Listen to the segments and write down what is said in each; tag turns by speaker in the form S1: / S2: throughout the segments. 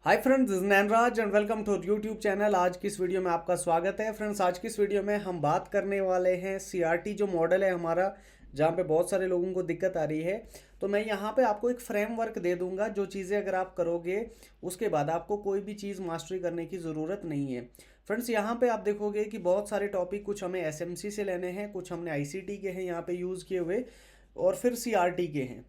S1: Hi friends, this is Nainraj and welcome to YouTube channel. आज की इस वीडियो में आपका स्वागत है। फ्रेंड्स, आज की इस वीडियो में हम बात करने वाले हैं सीआरटी जो मॉडल है हमारा, जहाँ पे बहुत सारे लोगों को दिक्कत आ रही है। तो मैं यहाँ पे आपको एक फ्रेमवर्क दे दूंगा, जो चीज़ें अगर आप करोगे उसके बाद आपको कोई भी चीज़ मास्टरी करने की ज़रूरत नहीं है। फ्रेंड्स, यहाँ पे आप देखोगे कि बहुत सारे टॉपिक कुछ हमें एसएमसी से लेने हैं, कुछ हमने आईसीटी के हैं यहाँ पे यूज़ किए हुए, और फिर सीआरटी के हैं।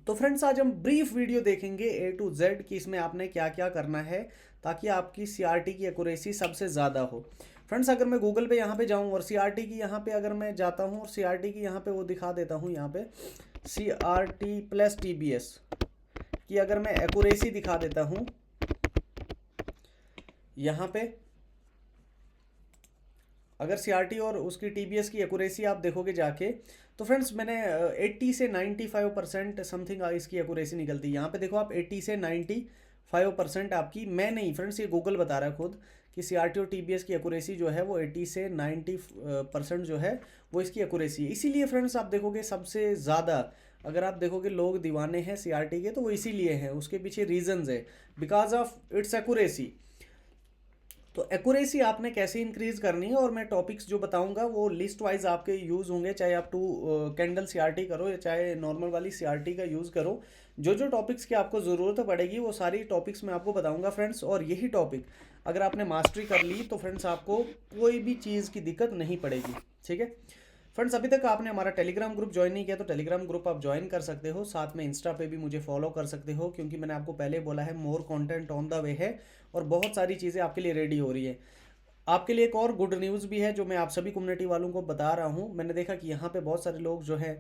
S1: तो फ्रेंड्स, आज हम ब्रीफ वीडियो देखेंगे ए टू जेड कि इसमें आपने क्या क्या करना है ताकि आपकी सीआरटी की एक्यूरेसी सबसे ज़्यादा हो। फ्रेंड्स, अगर मैं गूगल पे यहाँ पे जाऊँ और सीआरटी की यहाँ पे अगर मैं जाता हूँ और सीआरटी की यहाँ पे वो दिखा देता हूँ, यहाँ पे सीआरटी प्लस टीबीएस की अगर मैं एक्यूरेसी दिखा देता हूँ यहाँ पे, अगर सीआरटी और उसकी टीबीएस की एक्यूरेसी आप देखोगे जाके, तो फ्रेंड्स मैंने 80 से 95% समथिंग इसकी एक्यूरेसी निकलती है। यहाँ पे देखो आप 80 से 95% आपकी, मैं नहीं फ्रेंड्स, ये गूगल बता रहा है खुद कि सीआरटी और टीबीएस की एक्यूरेसी जो है वो 80 से 90% जो है वो इसकी एक्यूरेसी है। इसीलिए फ्रेंड्स आप देखोगे सबसे ज़्यादा, अगर आप देखोगे लोग दीवाने हैं सीआरटी के, तो वो इसीलिए हैं, उसके पीछे रीजंस है, बिकॉज ऑफ इट्स एक्यूरेसी। तो एक्यूरेसी आपने कैसे इंक्रीज करनी है, और मैं टॉपिक्स जो बताऊंगा वो लिस्ट वाइज आपके यूज़ होंगे, चाहे आप टू कैंडल सीआरटी करो या चाहे नॉर्मल वाली सीआरटी का यूज़ करो। जो जो टॉपिक्स की आपको ज़रूरत पड़ेगी वो सारी टॉपिक्स मैं आपको बताऊंगा फ्रेंड्स। और यही टॉपिक अगर आपने मास्टरी कर ली तो फ्रेंड्स आपको कोई भी चीज़ की दिक्कत नहीं पड़ेगी। ठीक है फ्रेंड्स, अभी तक आपने हमारा टेलीग्राम ग्रुप ज्वाइन नहीं किया तो टेलीग्राम ग्रुप आप ज्वाइन कर सकते हो। साथ में इंस्टा पे भी मुझे फॉलो कर सकते हो, क्योंकि मैंने आपको पहले बोला है more content on the way है और बहुत सारी चीज़ें आपके लिए रेडी हो रही है। आपके लिए एक और गुड न्यूज़ भी है जो मैं आप सभी कम्युनिटी वालों को बता रहा हूँ। मैंने देखा कि यहाँ पे बहुत सारे लोग जो है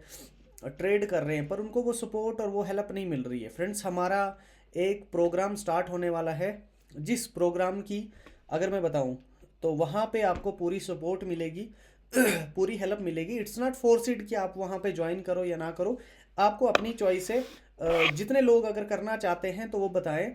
S1: ट्रेड कर रहे हैं, पर उनको वो सपोर्ट और वो हेल्प नहीं मिल रही है। फ्रेंड्स, हमारा एक प्रोग्राम स्टार्ट होने वाला है, जिस प्रोग्राम की अगर मैं बताऊं तो वहाँ पे आपको पूरी सपोर्ट मिलेगी, पूरी हेल्प मिलेगी। इट्स नॉट फोर्सिड कि आप वहाँ पे ज्वाइन करो या ना करो, आपको अपनी चॉइस है। जितने लोग अगर करना चाहते हैं तो वो बताएं।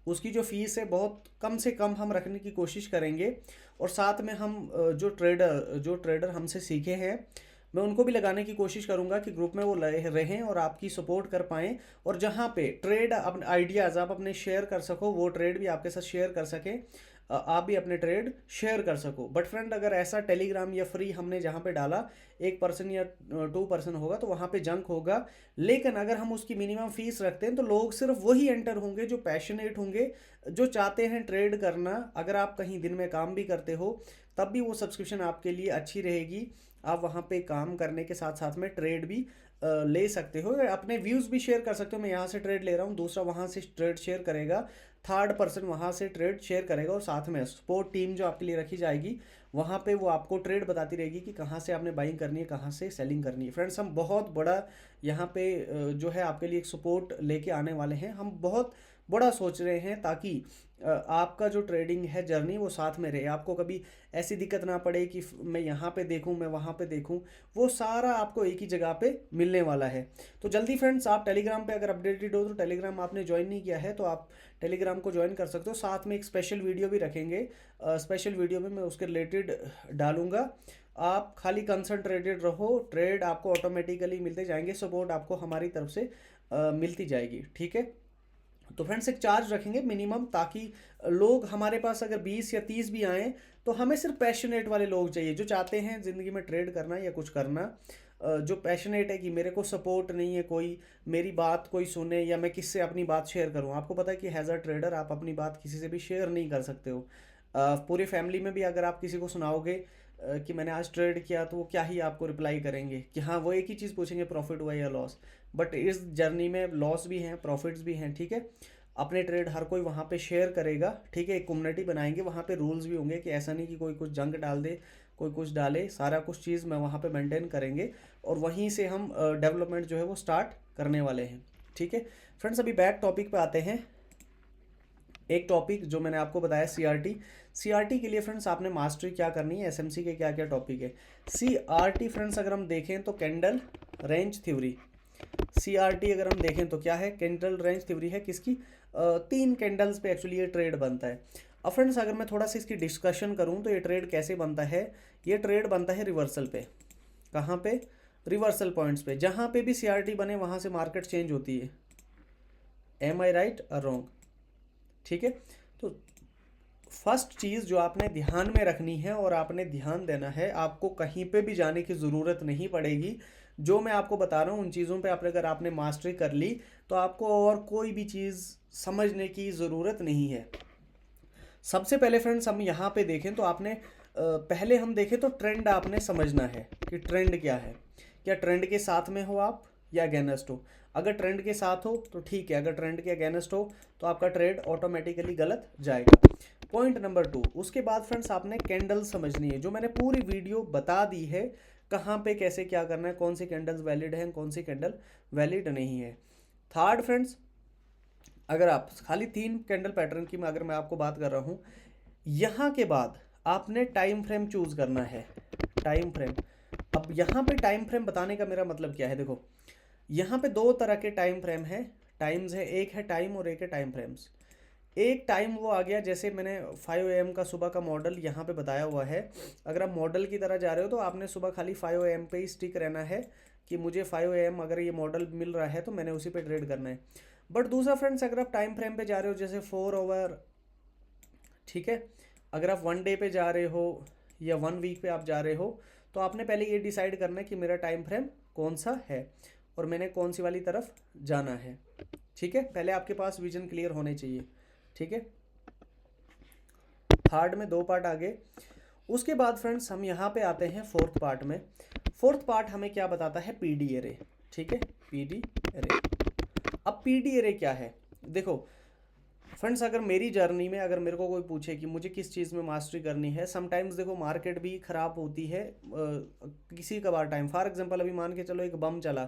S1: उसकी जो फीस है बहुत कम से कम हम रखने की कोशिश करेंगे, और साथ में हम जो ट्रेडर हमसे सीखे हैं मैं उनको भी लगाने की कोशिश करूंगा कि ग्रुप में वो रहें और आपकी सपोर्ट कर पाएँ। और जहाँ पे ट्रेड अपने आइडियाज़ आप अपने शेयर कर सको, वो ट्रेड भी आपके साथ शेयर कर सकें, आप भी अपने ट्रेड शेयर कर सको। बट फ्रेंड, अगर ऐसा टेलीग्राम या फ्री हमने जहाँ पे डाला 1% या 2% होगा तो वहाँ पे जंक होगा। लेकिन अगर हम उसकी मिनिमम फीस रखते हैं तो लोग सिर्फ वही एंटर होंगे जो पैशनेट होंगे, जो चाहते हैं ट्रेड करना। अगर आप कहीं दिन में काम भी करते हो तब भी वो सब्सक्रिप्शन आपके लिए अच्छी रहेगी। आप वहाँ पे काम करने के साथ साथ में ट्रेड भी ले सकते हो, अपने व्यूज़ भी शेयर कर सकते हो। मैं यहाँ से ट्रेड ले रहा हूँ, दूसरा वहाँ से ट्रेड शेयर करेगा, थर्ड पर्सन वहाँ से ट्रेड शेयर करेगा, और साथ में सपोर्ट टीम जो आपके लिए रखी जाएगी वहाँ पे वो आपको ट्रेड बताती रहेगी कि कहाँ से आपने बाइंग करनी है, कहाँ से सेलिंग करनी है। फ्रेंड्स, हम बहुत बड़ा यहाँ पे जो है आपके लिए एक सपोर्ट लेके आने वाले हैं। हम बहुत बड़ा सोच रहे हैं ताकि आपका जो ट्रेडिंग है जर्नी वो साथ में रहे, आपको कभी ऐसी दिक्कत ना पड़े कि मैं यहाँ पे देखूँ मैं वहाँ पे देखूँ, वो सारा आपको एक ही जगह पे मिलने वाला है। तो जल्दी फ्रेंड्स, आप टेलीग्राम पे अगर अपडेटेड हो तो टेलीग्राम आपने ज्वाइन नहीं किया है तो आप टेलीग्राम को ज्वाइन कर सकते हो। साथ में एक स्पेशल वीडियो भी रखेंगे, स्पेशल वीडियो में मैं उसके रिलेटेड डालूंगा। आप खाली कंसंट्रेटेड रहो, ट्रेड आपको ऑटोमेटिकली मिलते जाएंगे, सपोर्ट आपको हमारी तरफ से मिलती जाएगी। ठीक है, तो फ्रेंड्स एक चार्ज रखेंगे मिनिमम, ताकि लोग हमारे पास अगर 20 या 30 भी आए तो हमें सिर्फ पैशनेट वाले लोग चाहिए, जो चाहते हैं ज़िंदगी में ट्रेड करना या कुछ करना, जो पैशनेट है कि मेरे को सपोर्ट नहीं है कोई, मेरी बात कोई सुने, या मैं किससे अपनी बात शेयर करूं। आपको पता है कि हैज़ अ ट्रेडर आप अपनी बात किसी से भी शेयर नहीं कर सकते हो। पूरी फैमिली में भी अगर आप किसी को सुनाओगे कि मैंने आज ट्रेड किया, तो वो क्या ही आपको रिप्लाई करेंगे कि हाँ, वो एक ही चीज़ पूछेंगे, प्रॉफिट हुआ या लॉस। बट इस जर्नी में लॉस भी हैं, प्रॉफिट्स भी हैं। ठीक है, अपने ट्रेड हर कोई वहाँ पे शेयर करेगा। ठीक है, एक कम्युनिटी बनाएंगे, वहाँ पे रूल्स भी होंगे कि ऐसा नहीं कि कोई कुछ जंक डाल दे, कोई कुछ डाले, सारा कुछ चीज़ मैं वहाँ पे मेंटेन करेंगे, और वहीं से हम डेवलपमेंट जो है वो स्टार्ट करने वाले हैं। ठीक है फ्रेंड्स, अभी बैक टॉपिक पे आते हैं। एक टॉपिक जो मैंने आपको बताया सीआरटी, सीआरटी के लिए फ्रेंड्स आपने मास्टरी क्या करनी है, एसएमसी के क्या क्या टॉपिक है। सीआरटी फ्रेंड्स अगर हम देखें तो कैंडल रेंज थ्योरी, सीआरटी अगर हम देखें तो क्या है, कैंडल रेंज थ्योरी है किसकी, 3 कैंडल्स पे एक्चुअली ये ट्रेड बनता है। अब फ्रेंड्स, अगर मैं थोड़ा सा इसकी डिस्कशन करूं तो ये ट्रेड कैसे बनता है, ये ट्रेड बनता है रिवर्सल पे। कहाँ पे, रिवर्सल पॉइंट्स पे, जहाँ पे भी सीआरटी बने वहाँ से मार्केट चेंज होती है। एम आई राइट और रॉन्ग? ठीक है। तो फर्स्ट चीज़ जो आपने ध्यान में रखनी है और आपने ध्यान देना है, आपको कहीं पे भी जाने की ज़रूरत नहीं पड़ेगी। जो मैं आपको बता रहा हूँ उन चीज़ों पे आप अगर आपने मास्टरी कर ली तो आपको और कोई भी चीज़ समझने की ज़रूरत नहीं है। सबसे पहले फ्रेंड्स हम यहाँ पे देखें तो आपने पहले हम देखें तो ट्रेंड आपने समझना है कि ट्रेंड क्या है। क्या ट्रेंड के साथ में हो आप या अगेंस्ट हो? अगर ट्रेंड के साथ हो तो ठीक है, अगर ट्रेंड के अगेंस्ट हो तो आपका ट्रेड ऑटोमेटिकली गलत जाएगा। पॉइंट नंबर 2, उसके बाद फ्रेंड्स आपने कैंडल समझनी है, जो मैंने पूरी वीडियो बता दी है कहाँ पे कैसे क्या करना है, कौन सी कैंडल्स वैलिड हैं, कौन सी कैंडल वैलिड नहीं है। थर्ड फ्रेंड्स, अगर आप खाली 3 कैंडल पैटर्न की अगर मैं आपको बात कर रहा हूँ, यहाँ के बाद आपने टाइम फ्रेम चूज करना है। टाइम फ्रेम, अब यहाँ पे टाइम फ्रेम बताने का मेरा मतलब क्या है, देखो यहाँ पे 2 तरह के टाइम फ्रेम है, टाइम्स है, एक है टाइम और एक है टाइम फ्रेम्स। एक टाइम वो आ गया, जैसे मैंने 5 AM का सुबह का मॉडल यहाँ पे बताया हुआ है। अगर आप मॉडल की तरह जा रहे हो तो आपने सुबह खाली 5 AM पे ही स्टिक रहना है कि मुझे 5 AM अगर ये मॉडल मिल रहा है तो मैंने उसी पे ट्रेड करना है। बट दूसरा फ्रेंड्स, अगर आप टाइम फ्रेम पे जा रहे हो जैसे 4 आवर, ठीक है, अगर आप 1 डे पे जा रहे हो या 1 वीक पे आप जा रहे हो तो आपने पहले ये डिसाइड करना है कि मेरा टाइम फ्रेम कौन सा है और मैंने कौन सी वाली तरफ जाना है। ठीक है, पहले आपके पास विजन क्लियर होने चाहिए। ठीक है, थर्ड में 2 पार्ट आ गए। उसके बाद फ्रेंड्स हम यहाँ पे आते हैं फोर्थ पार्ट में। फोर्थ पार्ट हमें क्या बताता है, पीडी एरे। ठीक है, पीडी एरे। अब पीडी एरे क्या है, देखो फ्रेंड्स, अगर मेरी जर्नी में अगर मेरे को कोई पूछे कि मुझे किस चीज़ में मास्टरी करनी है, समटाइम्स देखो मार्केट भी ख़राब होती है किसी कभार टाइम। फॉर एग्जांपल अभी मान के चलो एक बम चला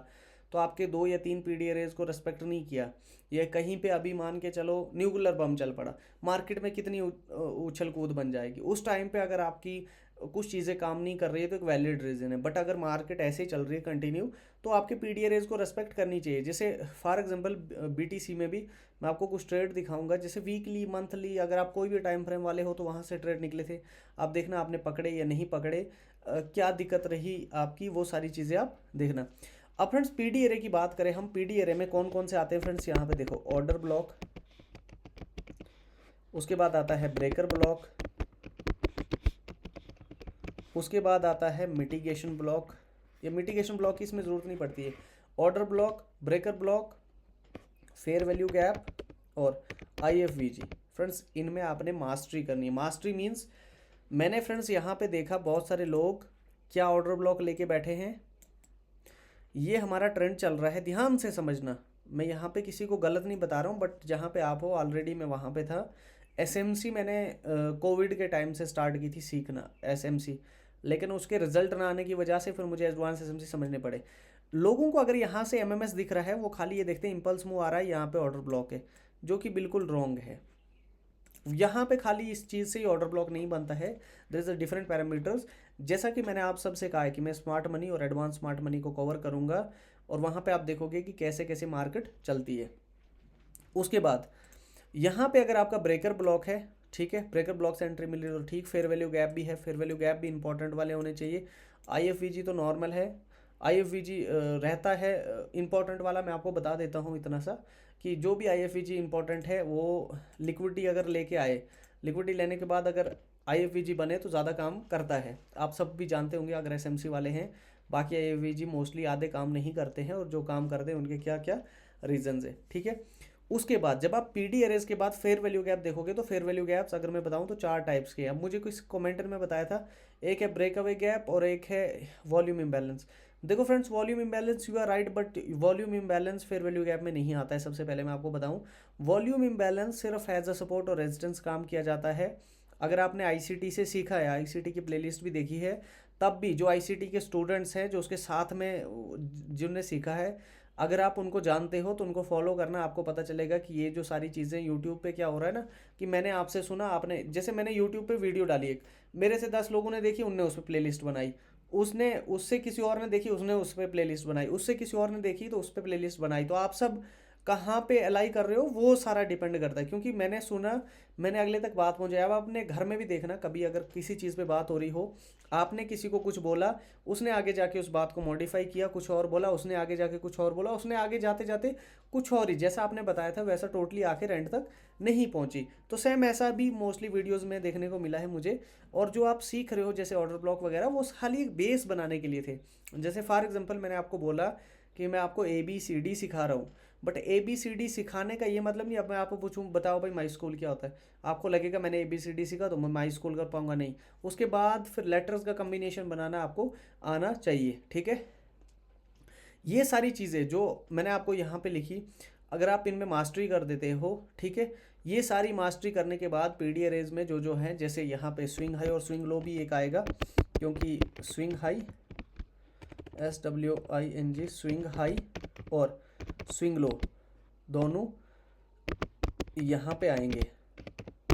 S1: तो आपके 2 या 3 पीडी एरेज को रेस्पेक्ट नहीं किया, या कहीं पे अभी मान के चलो न्यूक्लियर बम चल पड़ा, मार्केट में कितनी उछल कूद बन जाएगी। उस टाइम पे अगर आपकी कुछ चीज़ें काम नहीं कर रही है तो एक वैलिड रीज़न है। बट अगर मार्केट ऐसे ही चल रही है कंटिन्यू तो आपके पीडी एरेज को रेस्पेक्ट करनी चाहिए। जैसे फॉर एग्जांपल बीटीसी में भी मैं आपको कुछ ट्रेड दिखाऊंगा, जैसे वीकली मंथली अगर आप कोई भी टाइम फ्रेम वाले हो तो वहाँ से ट्रेड निकले थे, आप देखना आपने पकड़े या नहीं पकड़े, क्या दिक्कत रही आपकी, वो सारी चीज़ें आप देखना। अब फ्रेंड्स पीडी एरे की बात करें हम, पीडी एरे में कौन कौन से आते हैं फ्रेंड्स, यहाँ पे देखो ऑर्डर ब्लॉक, उसके बाद आता है ब्रेकर ब्लॉक, उसके बाद आता है मिटिगेशन ब्लॉक। ये मिटिगेशन ब्लॉक की इसमें ज़रूरत नहीं पड़ती है। Order block, breaker block, fair value gap और IFVG। फ्रेंड्स इनमें आपने मास्टरी करनी है। मास्टरी मीन्स मैंने फ्रेंड्स यहाँ पे देखा बहुत सारे लोग क्या ऑर्डर ब्लॉक लेके बैठे हैं। ये हमारा ट्रेंड चल रहा है, ध्यान से समझना, मैं यहाँ पे किसी को गलत नहीं बता रहा हूँ, बट जहाँ पे आप हो ऑलरेडी मैं वहाँ पे था। SMC मैंने कोविड के टाइम से स्टार्ट की थी सीखना SMC, लेकिन उसके रिजल्ट ना आने की वजह से फिर मुझे एडवांस SMC समझने पड़े। लोगों को अगर यहाँ से MMS दिख रहा है वो खाली ये देखते हैं इम्पल्स मूव आ रहा है, यहाँ पे ऑर्डर ब्लॉक है, जो कि बिल्कुल रॉन्ग है। यहाँ पे खाली इस चीज़ से ही ऑर्डर ब्लॉक नहीं बनता है, there is a different parameters. जैसा कि मैंने आप सबसे कहा है कि मैं स्मार्ट मनी और एडवांस स्मार्ट मनी को कवर करूँगा और वहाँ पे आप देखोगे कि कैसे कैसे मार्केट चलती है। उसके बाद यहाँ पे अगर आपका ब्रेकर ब्लॉक है, ठीक है, ब्रेकर ब्लॉक से एंट्री मिली तो ठीक, फेयर वैल्यू गैप भी है, फेयर वैल्यू गैप भी इंपॉर्टेंट वाले होने चाहिए। IFVG तो नॉर्मल है, IFVG रहता है इंपॉर्टेंट वाला। मैं आपको बता देता हूँ इतना सा कि जो भी IFVG इंपॉर्टेंट है वो लिक्विडिटी अगर लेके आए, लिक्विडिटी लेने के बाद अगर IFVG बने तो ज़्यादा काम करता है। आप सब भी जानते होंगे अगर SMC वाले हैं। बाकी IFVG मोस्टली आधे काम नहीं करते हैं और जो काम करते हैं उनके क्या क्या रीजंस है। ठीक है, उसके बाद जब आप पीडी एरेज के बाद फेयर वैल्यू गैप देखोगे तो फेयर वैल्यू गैप्स अगर मैं बताऊं तो 4 टाइप्स के हैं। अब मुझे किसी कमेंटर में बताया था एक है ब्रेक अवे गैप और एक है वॉल्यूम इम्बैलेंस। देखो friends, volume imbalance you are right, but volume imbalance fair value gap में नहीं आता है। सबसे पहले मैं आपको बताऊं, वॉल्यूम इम्बैलेंस सिर्फ एज अ सपोर्ट और रेजिस्टेंस काम किया जाता है। अगर आपने ICT से सीखा है, ICT की प्लेलिस्ट भी देखी है, तब भी जो ICT के स्टूडेंट्स हैं जो उसके साथ में जिनने सीखा है, अगर आप उनको जानते हो तो उनको फॉलो करना, आपको पता चलेगा कि ये जो सारी चीज़ें यूट्यूब पे क्या हो रहा है ना, कि मैंने आपसे सुना, आपने जैसे मैंने यूट्यूब पे वीडियो डाली एक, मेरे से 10 लोगों ने देखी, उनने उस पर प्लेलिस्ट बनाई, उसने उससे किसी और ने देखी, उसने उस पर प्लेलिस्ट बनाई, उससे किसी और ने देखी तो उस पर प्लेलिस्ट बनाई। तो आप सब कहाँ पे अलाई कर रहे हो वो सारा डिपेंड करता है, क्योंकि मैंने सुना, मैंने अगले तक बात पहुँचाया। अब अपने घर में भी देखना, कभी अगर किसी चीज़ पे बात हो रही हो, आपने किसी को कुछ बोला, उसने आगे जाके उस बात को मॉडिफाई किया, कुछ और बोला, उसने आगे जाके कुछ और बोला, उसने आगे जाते जाते कुछ और ही जैसा आपने बताया था वैसा टोटली आके एंड तक नहीं पहुंची। तो सेम ऐसा भी मोस्टली वीडियोस में देखने को मिला है मुझे। और जो आप सीख रहे हो जैसे ऑर्डर ब्लॉक वगैरह, वो खाली एक बेस बनाने के लिए थे। जैसे फॉर एग्जांपल मैंने आपको बोला कि मैं आपको ABCD सिखा रहा हूँ, बट ABCD सिखाने का ये मतलब नहीं अब मैं आपको पूछूं बताओ भाई माई स्कूल क्या होता है, आपको लगेगा मैंने ABCD सीखा तो मैं माई स्कूल कर पाऊंगा, नहीं। उसके बाद फिर लेटर्स का कम्बिनेशन बनाना आपको आना चाहिए, ठीक है। ये सारी चीज़ें जो मैंने आपको यहाँ पे लिखी, अगर आप इनमें मास्टरी कर देते हो, ठीक है, ये सारी मास्टरी करने के बाद पीडी अरेज में जो जो है, जैसे यहाँ पे स्विंग हाई और स्विंग लो भी एक आएगा, क्योंकि swing high SWING swing high और स्विंग लो दोनों यहाँ पे आएंगे,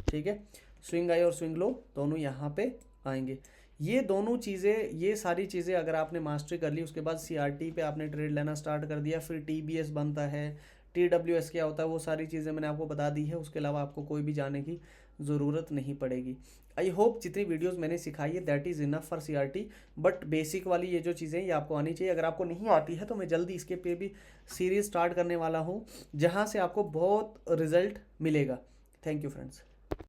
S1: ठीक है। स्विंग हाई और स्विंग लो दोनों यहाँ पे आएंगे। ये दोनों चीज़ें, ये सारी चीज़ें अगर आपने मास्टरी कर ली, उसके बाद CRT पे आपने ट्रेड लेना स्टार्ट कर दिया, फिर TBS बनता है, TWS क्या होता है, वो सारी चीज़ें मैंने आपको बता दी है। उसके अलावा आपको कोई भी जाने की ज़रूरत नहीं पड़ेगी। आई होप जितनी वीडियोस मैंने सिखाई है that is enough for CRT, but basic वाली ये जो चीज़ें ये आपको आनी चाहिए। अगर आपको नहीं आती है तो मैं जल्दी इसके पे भी सीरीज़ स्टार्ट करने वाला हूँ, जहाँ से आपको बहुत रिजल्ट मिलेगा। Thank you friends.